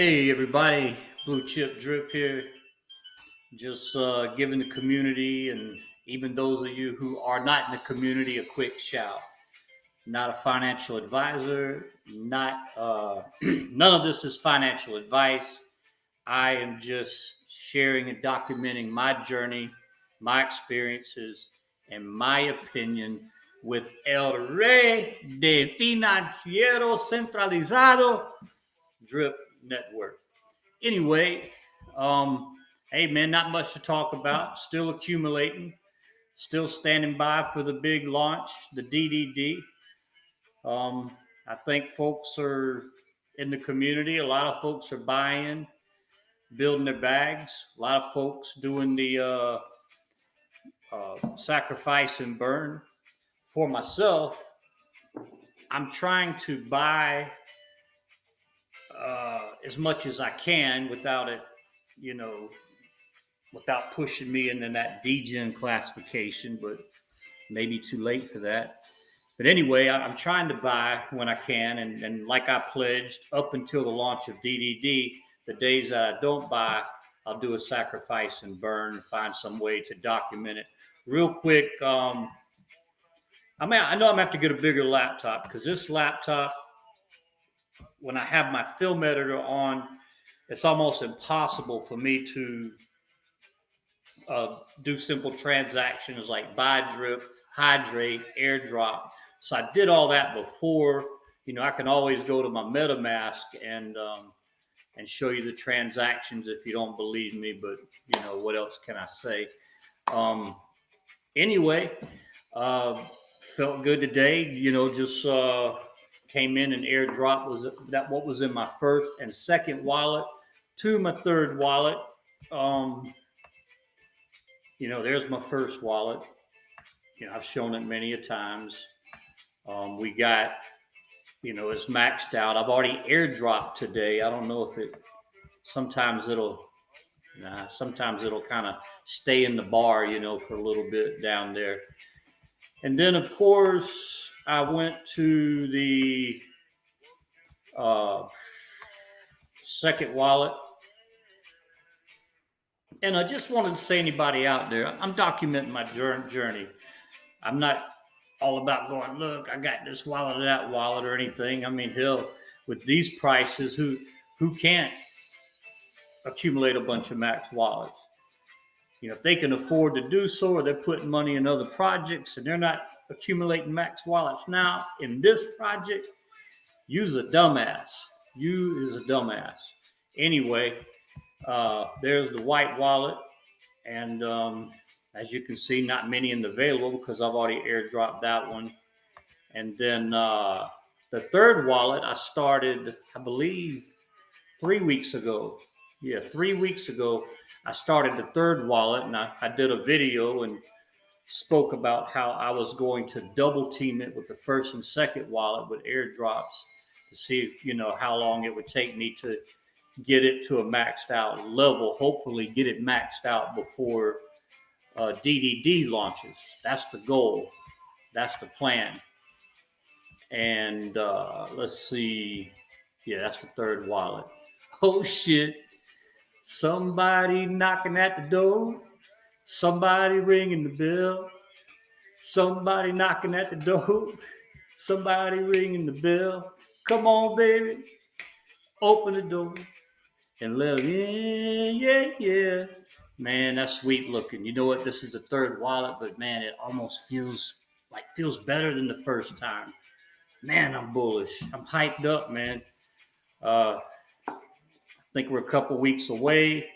Hey everybody, Blue Chip Drip here. Just giving the community and even those of you who are not in the community a quick shout. Not a financial advisor, not none of this is financial advice. I am just sharing and documenting my journey, my experiences, and my opinion with El Rey de Financiero Centralizado Drip Network. Anyway, hey man, not much to talk about. Still accumulating, still standing by for the big launch, the DDD. I think folks are in the community. A lot of folks are buying, building their bags. A lot of folks doing the sacrifice and burn. For myself, I'm trying to buy as much as I can without it, you know, without pushing me into that DGen classification, but maybe too late for that. But anyway, I'm trying to buy when I can. And like I pledged, up until the launch of DDD, the days that I don't buy, I'll do a sacrifice and burn, find some way to document it. Real quick, I know I'm going to have to get a bigger laptop because this laptop, when I have my film editor on, it's almost impossible for me to do simple transactions like buy drip, hydrate, airdrop. So I did all that before. I can always go to my MetaMask and show you the transactions if you don't believe me. But what else can I say? Anyway, felt good today. Just came in and airdrop was that what was in my first and second wallet to my third wallet. There's my first wallet. I've shown it many a times. We got, it's maxed out. I've already airdropped today. I don't know if sometimes it'll kind of stay in the bar, for a little bit down there. And then, of course, I went to the second wallet. And I just wanted to say, anybody out there, I'm documenting my journey. I'm not all about going, look, I got this wallet or that wallet or anything. I mean, hell, with these prices, who can't accumulate a bunch of max wallets? If they can afford to do so, or they're putting money in other projects and they're not accumulating max wallets now in this project, you's a dumbass. You is a dumbass. Anyway, there's the white wallet. And as you can see, not many in the available because I've already airdropped that one. And then the third wallet I started, I believe, 3 weeks ago. Yeah, 3 weeks ago, I started the third wallet, and I did a video and spoke about how I was going to double team it with the first and second wallet with airdrops to see, how long it would take me to get it to a maxed out level. Hopefully get it maxed out before DDD launches. That's the goal. That's the plan. And let's see. Yeah, that's the third wallet. Oh, shit. Somebody knocking at the door. Somebody ringing the bell. Somebody knocking at the door. Somebody ringing the bell. Come on, baby. Open the door and let them in. Yeah, yeah. Man, that's sweet looking. You know what? This is the third wallet, but man, it almost feels better than the first time. Man, I'm bullish. I'm hyped up, man. I think we're a couple weeks away.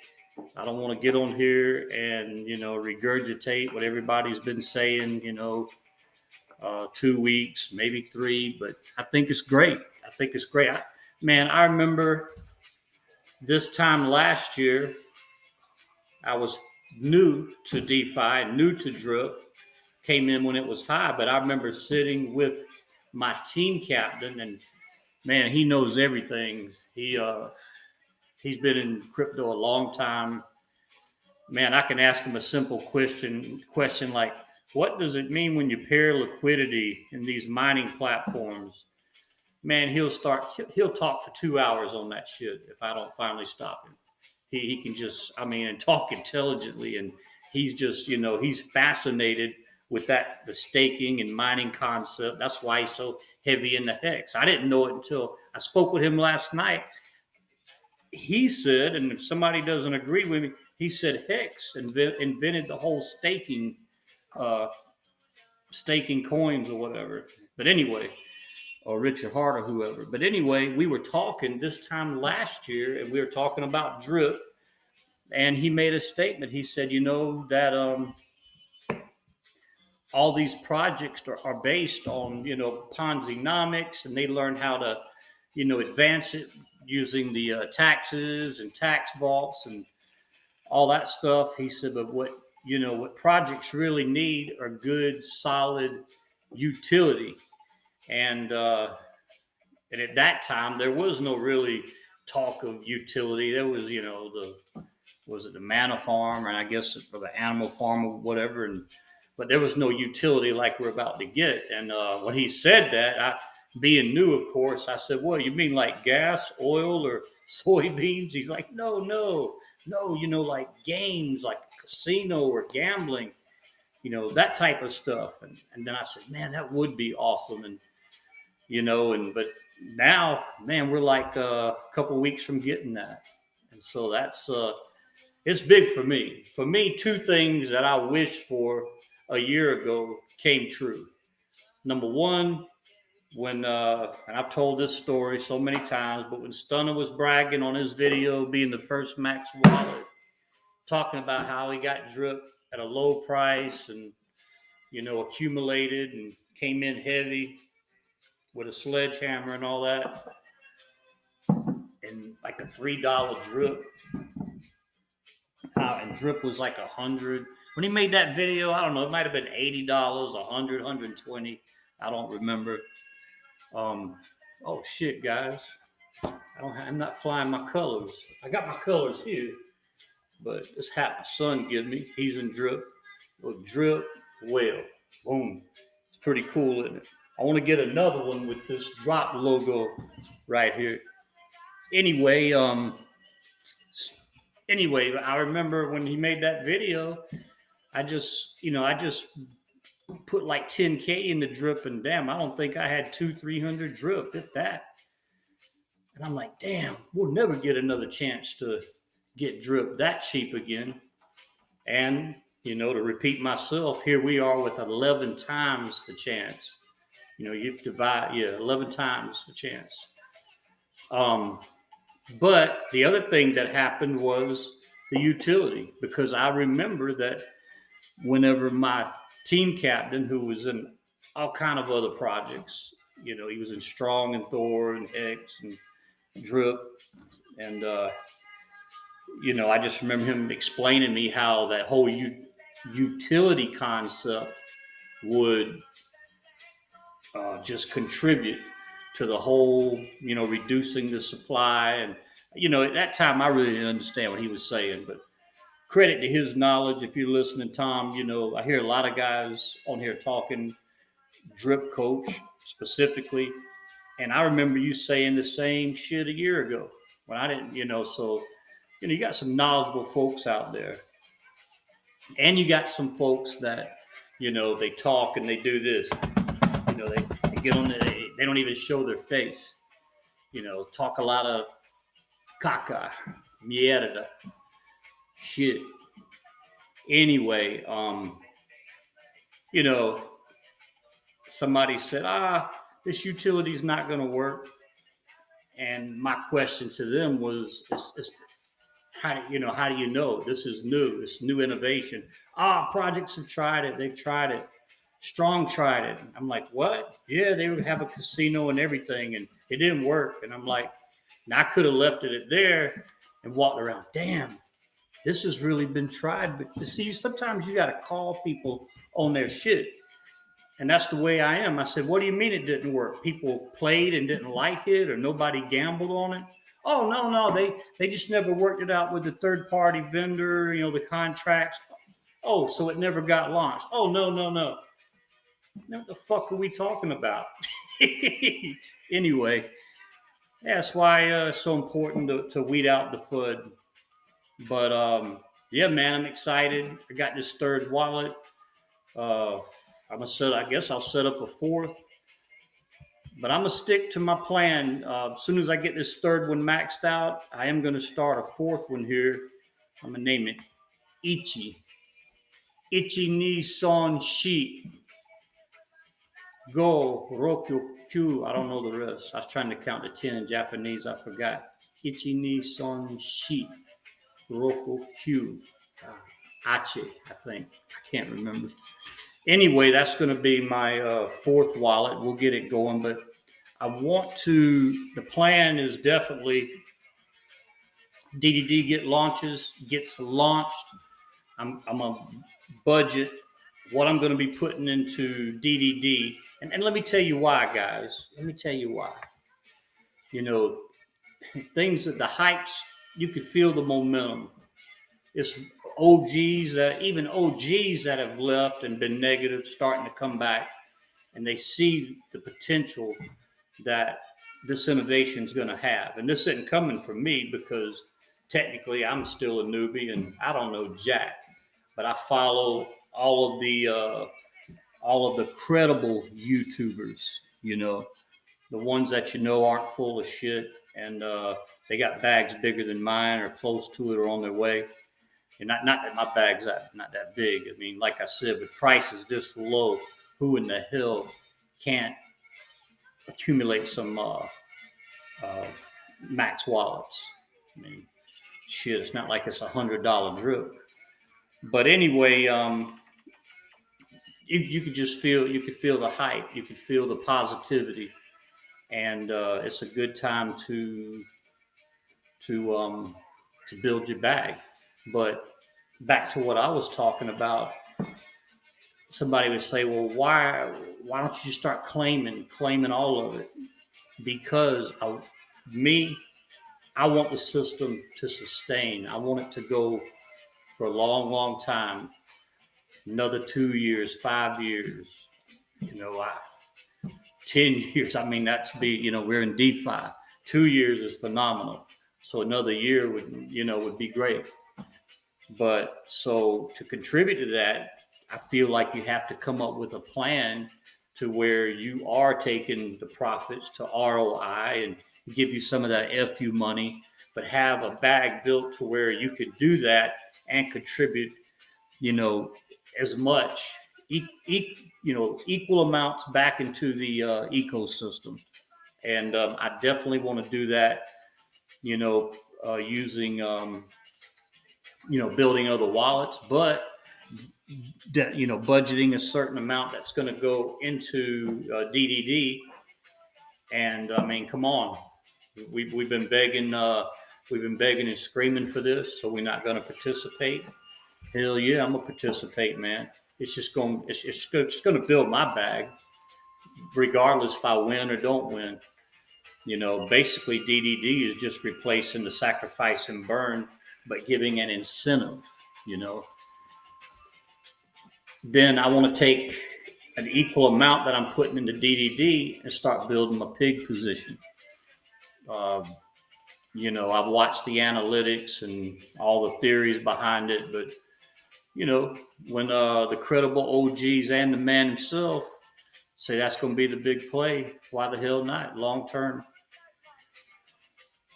I don't want to get on here and, regurgitate what everybody's been saying, 2 weeks, maybe 3, but I think it's great. I remember this time last year, I was new to DeFi, new to Drip, came in when it was high, but I remember sitting with my team captain, and man, he knows everything. He's been in crypto a long time. Man, I can ask him a simple question like, what does it mean when you pair liquidity in these mining platforms? man, he'll talk for 2 hours on that shit if I don't finally stop him. He can just, I mean, and talk intelligently, and he's just, he's fascinated with the staking and mining concept. That's why he's so heavy in the hex. I didn't know it until I spoke with him last night. He said, and if somebody doesn't agree with me, he said hex invented the whole uh, staking coins or whatever. But anyway, or Richard Hart or whoever. But anyway, we were talking this time last year, and we were talking about drip, and he made a statement. He said, that all these projects are based on, Ponzi-nomics, and they learn how to, advance it using the taxes and tax vaults and all that stuff. He said, but what projects really need are good, solid utility. And at that time, there was no really talk of utility. There was, the manna farm, and I guess for the animal farm or whatever. But there was no utility like we're about to get. And when he said that, being new, of course, I said, "What, you mean like gas, oil, or soybeans?" He's like, "No, like games, like casino or gambling, that type of stuff." And then I said, "Man, that would be awesome." But now, man, we're like a couple weeks from getting that. And so that's it's big for me. For me, two things that I wished for a year ago came true. Number one, when and I've told this story so many times, but when Stunner was bragging on his video being the first Max wallet, talking about how he got drip at a low price and accumulated and came in heavy with a sledgehammer and all that, and like a $3 drip. And drip was like 100. When he made that video, I don't know, it might have been $80, 100, 120. I don't remember. Oh shit, guys! I'm not flying my colors. I got my colors here, but this hat my son gives me. He's in drip. Look, drip whale. Boom. It's pretty cool, isn't it? I want to get another one with this drop logo right here. Anyway, I remember when he made that video, I just put like 10K in the drip, and damn, I don't think I had 200-300 drip, if that. And I'm like, damn, we'll never get another chance to get drip that cheap again. And, to repeat myself, here we are with 11 times the chance. You divide, 11 times the chance. But the other thing that happened was the utility, because I remember that whenever my team captain, who was in all kind of other projects, he was in Strong and Thor and X and Drip, and I just remember him explaining to me how that whole utility concept would just contribute to the whole, reducing the supply. And, at that time, I really didn't understand what he was saying, but credit to his knowledge. If you're listening, Tom, I hear a lot of guys on here talking drip coach specifically. And I remember you saying the same shit a year ago when I didn't, so, you got some knowledgeable folks out there. And you got some folks that, they talk and they do this. They get on they don't even show their face. Talk a lot of caca, mierda, shit. Anyway, somebody said, this utility's not going to work. And my question to them was, how do you know this is new? This new innovation. Projects have tried it. They've tried it. Strong tried it. I'm like, what? Yeah, they would have a casino and everything, and it didn't work. And I'm like, I could have left it there and walked around. Damn, this has really been tried. But see, sometimes you got to call people on their shit. And that's the way I am. I said, what do you mean it didn't work? People played and didn't like it, or nobody gambled on it? Oh, no. They just never worked it out with the third-party vendor, the contracts. Oh, so it never got launched. Oh, no. What the fuck are we talking about? Anyway, that's why it's so important to weed out the FUD. But yeah, man, I'm excited. I got this third wallet. Uh, I guess I'll set up a fourth, but I'm gonna stick to my plan. As soon as I get this third one maxed out, I am gonna start a fourth one here. I'm gonna name it Ichi. Ichi ni son shi. Go Roku Q. I don't know the rest. I was trying to count to 10 in Japanese. I forgot. Ichi ni son shi. Roku Q. Ache, I think. I can't remember. Anyway, that's going to be my fourth wallet. We'll get it going. But the plan is definitely DDD gets launched. I'm a budget what I'm going to be putting into DDD. And let me tell you why, guys. Let me tell you why. You know, things that the hypes, you could feel the momentum. It's even OGs that have left and been negative starting to come back, and they see the potential that this innovation is going to have. And this isn't coming from me because technically I'm still a newbie and I don't know jack, but I follow all of the credible YouTubers, the ones that aren't full of shit and they got bags bigger than mine or close to it or on their way. And not that my bag's not that big. I mean, like I said, with prices this low, who in the hell can't accumulate some max wallets? I mean, shit, it's not like it's $100 drip. But anyway, you could feel the hype, you could feel the positivity, and it's a good time to build your bag. But back to what I was talking about, somebody would say, well, why don't you just start claiming all of it? Because I want the system to sustain. I want it to go for a long, long time. Another 2 years, 5 years, 10 years. I mean, we're in DeFi. 2 years is phenomenal. So another year would be great. But so to contribute to that, I feel like you have to come up with a plan to where you are taking the profits to ROI and give you some of that FU money, but have a bag built to where you could do that and contribute, as much, equal amounts back into the ecosystem. And I definitely want to do that, using, building other wallets, but budgeting a certain amount that's going to go into DDD. And I mean, come on, we've been begging and screaming for this, so we're not going to participate. Hell yeah, I'm gonna participate, man. It's going to build my bag, regardless if I win or don't win. Basically DDD is just replacing the sacrifice and burn, but giving an incentive. Then I want to take an equal amount that I'm putting into DDD and start building my pig position. I've watched the analytics and all the theories behind it, but when the credible OGs and the man himself say that's going to be the big play, why the hell not? Long term.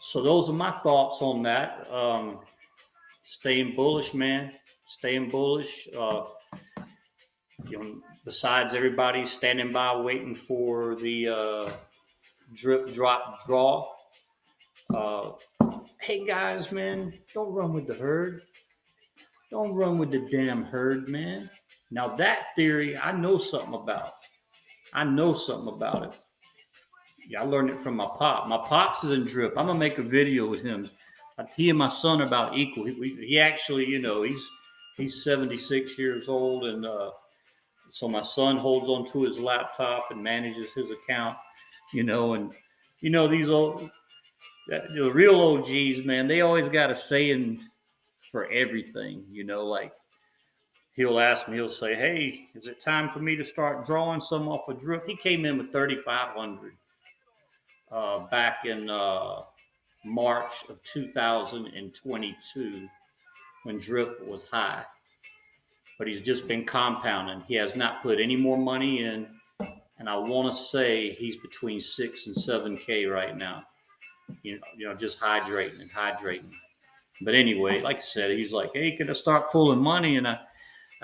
So those are my thoughts on that. Staying bullish, man. Staying bullish. Besides everybody standing by waiting for the drip, drop, draw. Hey guys, man, don't run with the herd. Don't run with the damn herd, man. Now that theory, I know something about. It. Yeah, I learned it from my pop. My pops is in drip. I'm gonna make a video with him. He and my son are about equal. He actually, he's 76 years old, and so my son holds onto his laptop and manages his account. And these the real OGs, man, they always got a saying for everything. Like he'll ask me, he'll say, "Hey, is it time for me to start drawing some off of Drip?" He came in with 3,500 back in March of 2022 when Drip was high, but he's just been compounding. He has not put any more money in, and I want to say he's between 6 and 7K right now. Just hydrating and hydrating. But anyway, like I said, he's like, "Hey, can I start pulling money?" And I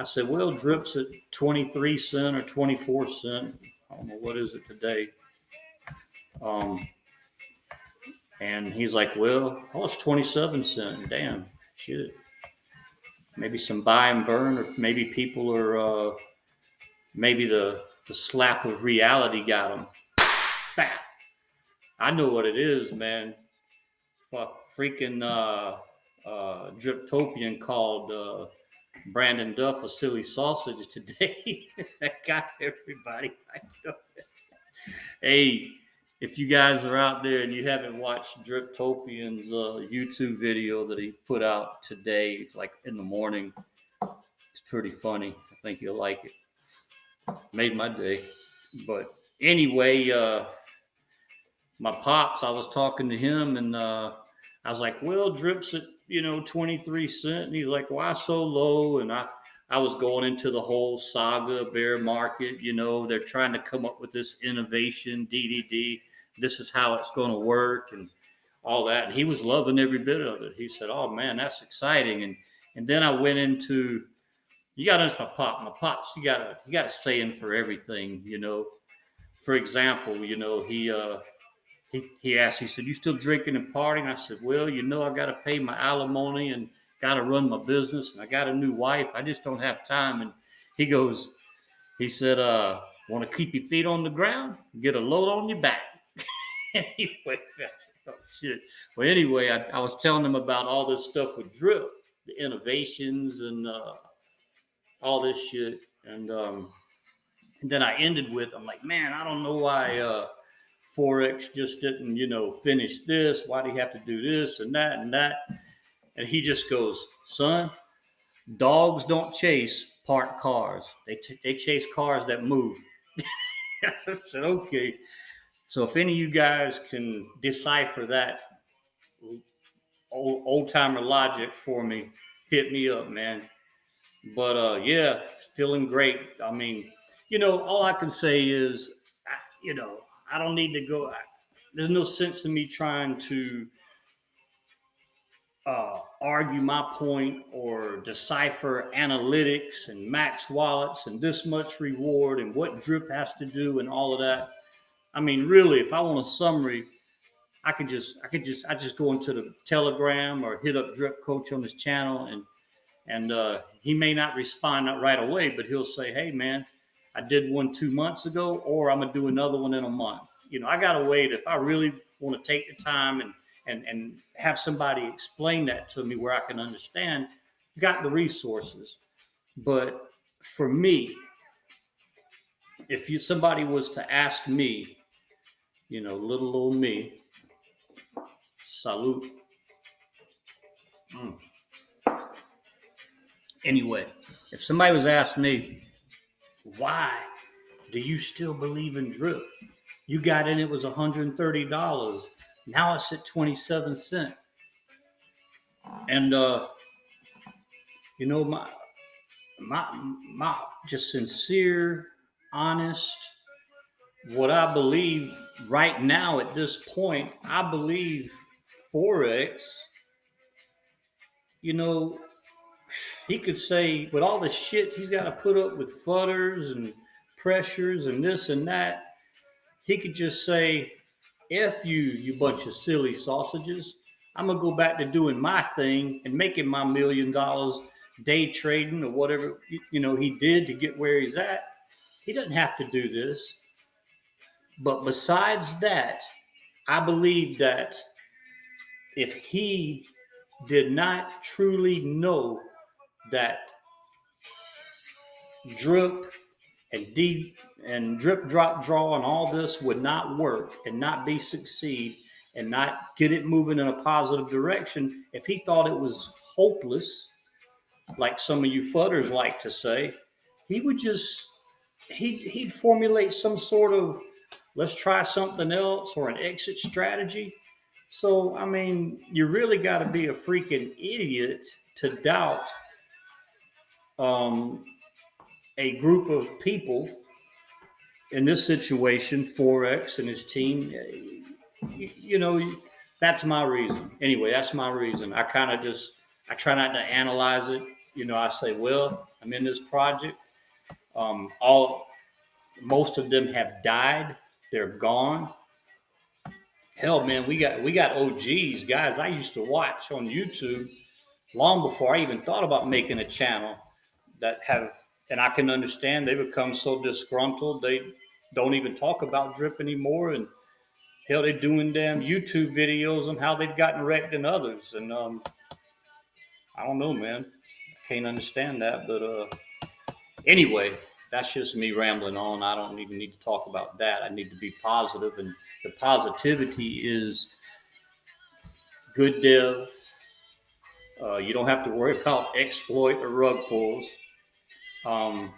said, "Well, Drip's at 23 cent or 24 cent. I don't know what is it today." Um, and he's like, "Well, oh, it's 27 cent. Damn, shit. Maybe some buy and burn, or maybe people are, maybe the slap of reality got them." Bah! I know what it is, man. Fuck, freaking Driptopian called Brandon Duff a silly sausage today. That got everybody. Hey, if you guys are out there and you haven't watched Driptopian's YouTube video that he put out today, like in the morning, it's pretty funny. I think you'll like it. Made my day. But anyway, my pops, I was talking to him, and I was like, "Well, Drip's at 23 cent," and he's like, "Why so low?" And I was going into the whole saga bear market. They're trying to come up with this innovation, DDD. This is how it's going to work, and all that. And he was loving every bit of it. He said, "Oh man, that's exciting." And then I went into, you got to understand my pops. You got a saying for everything. For example, he asked, he said, "You still drinking and partying?" I said, "Well, I got to pay my alimony and got to run my business, and I got a new wife. I just don't have time." And he said, "Want to keep your feet on the ground? Get a load on your back." Anyway, oh, shit. Well, anyway, I was telling him about all this stuff with Drip, the innovations and all this shit. And then I ended with, I'm like, "Man, I don't know why Forex just didn't, finish this. Why do you have to do this and that and that?" And he just goes, "Son, dogs don't chase parked cars. They chase cars that move." I said, "Okay." So if any of you guys can decipher that old timer logic for me, hit me up, man. But yeah, feeling great. I mean, all I can say is, I don't need to go. There's no sense in me trying to argue my point or decipher analytics and max wallets and this much reward and what Drip has to do and all of that. I mean, really, if I want a summary, I just go into the Telegram or hit up Drip Coach on his channel, and he may not respond right away, but he'll say, "Hey man, I did one 2 months ago, or I'm gonna do another one in a month." I got to wait if I really want to take the time and have somebody explain that to me where I can understand. Got the resources, but for me, if somebody was to ask me, little old me, salute. Anyway, if somebody was asking me, "Why do you still believe in Drip? You got in, it was $130. Now it's at 27 cents." And my just sincere, honest, what I believe right now at this point, I believe Forex, he could say with all the shit he's got to put up with futters and pressures and this and that, he could just say, "F you, you bunch of silly sausages. I'm going to go back to doing my thing and making my $1 million day trading," or whatever, he did to get where he's at. He doesn't have to do this. But besides that, I believe that if he did not truly know that Drip and drip, drop, draw, and all this would not work and not be succeed and not get it moving in a positive direction, if he thought it was hopeless, like some of you fudders like to say, he would just he'd formulate some sort of let's try something else or an exit strategy. So I mean, you really got to be a freaking idiot to doubt um, a group of people in this situation, Forex and his team. You know, that's my reason. Anyway, that's my reason. I kind of just I try not to analyze it. You know, I say, well, I'm in this project. All most of them have died. They're gone. Hell, man, we got OGs, guys I used to watch on YouTube long before I even thought about making a channel that have, and I can understand they become so disgruntled they don't even talk about drip anymore, and hell, they're doing damn YouTube videos on how they've gotten wrecked in others, and I don't know, man, I can't understand that, but anyway, that's just me rambling on. I don't even need to talk about that. I need to be positive, and the positivity is good dev. You don't have to worry about exploit or rug pulls. Um,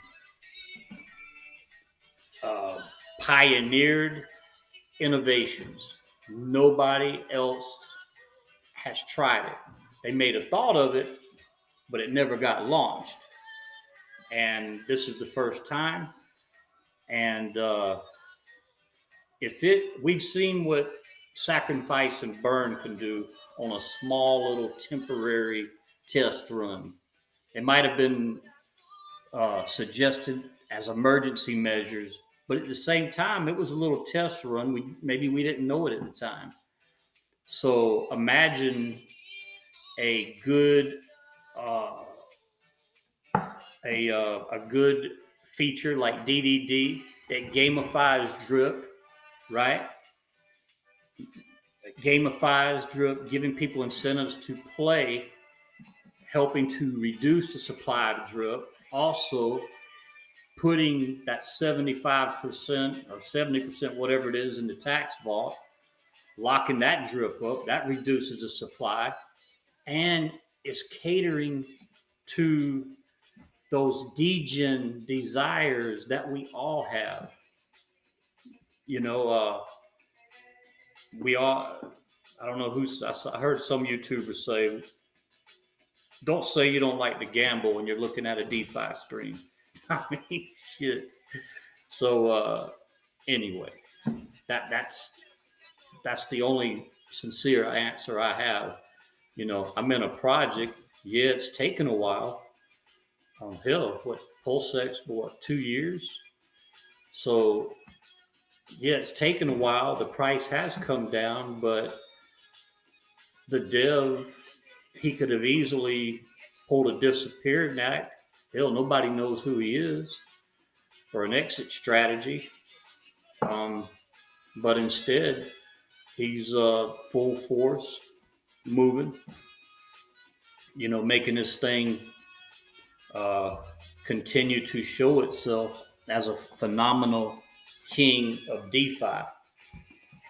uh, Pioneered innovations. Nobody else has tried it. They made a thought of it, but it never got launched. And this is the first time. And if it, we've seen what sacrifice and burn can do on a small little temporary test run. It might have been suggested as emergency measures, but at the same time, it was a little test run. Maybe we didn't know it at the time. So imagine a good uh, a good feature like DDD that gamifies drip, right? It gamifies drip, giving people incentives to play, helping to reduce the supply of drip. Also, putting that 75% or 70%, whatever it is, in the tax vault, locking that drip up, that reduces the supply and is catering to those degen desires that we all have. You know, we all, I don't know who's, I heard some YouTubers say, don't say you don't like to gamble when you're looking at a DeFi stream. I mean, shit. So, anyway, that's the only sincere answer I have. You know, I'm in a project. Yeah, it's taken a while. Hell, what PulseX, what 2 years? So yeah, it's taken a while. The price has come down, but the dev, he could have easily pulled a disappearing act. Hell, nobody knows who he is, or an exit strategy. Um, but instead, he's full force moving, you know, making this thing uh, continue to show itself as a phenomenal king of DeFi.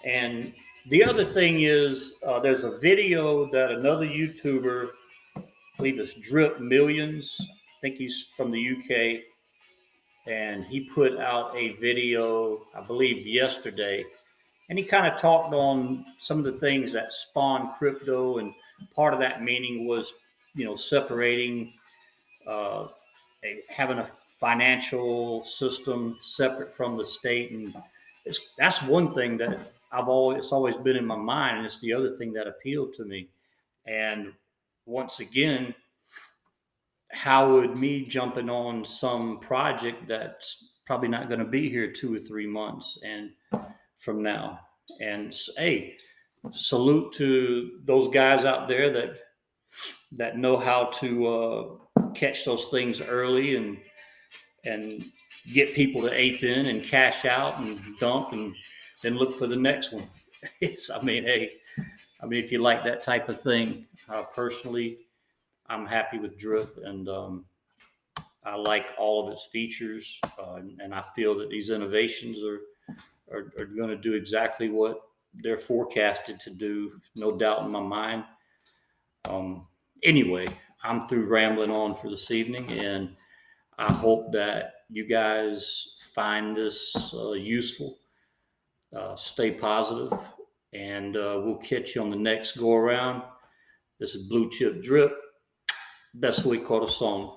And the other thing is, there's a video that another YouTuber, I believe it's Drip Millions, I think he's from the UK, and he put out a video, I believe, yesterday. And he kind of talked on some of the things that spawned crypto. And part of that meaning was, you know, separating, uh, having a financial system separate from the state. And that's one thing that it's always been in my mind. And it's the other thing that appealed to me. And once again, how would me jumping on some project that's probably not going to be here 2 or 3 months and from now? And hey, salute to those guys out there that know how to catch those things early and get people to ape in and cash out and dump and then look for the next one. I mean, hey, if you like that type of thing, personally, I'm happy with Drip, and I like all of its features, and I feel that these innovations are going to do exactly what they're forecasted to do, no doubt in my mind. Anyway, I'm through rambling on for this evening, and I hope that you guys find this useful. Stay positive, and we'll catch you on the next go around. This is Blue Chip Drip, best way called a song.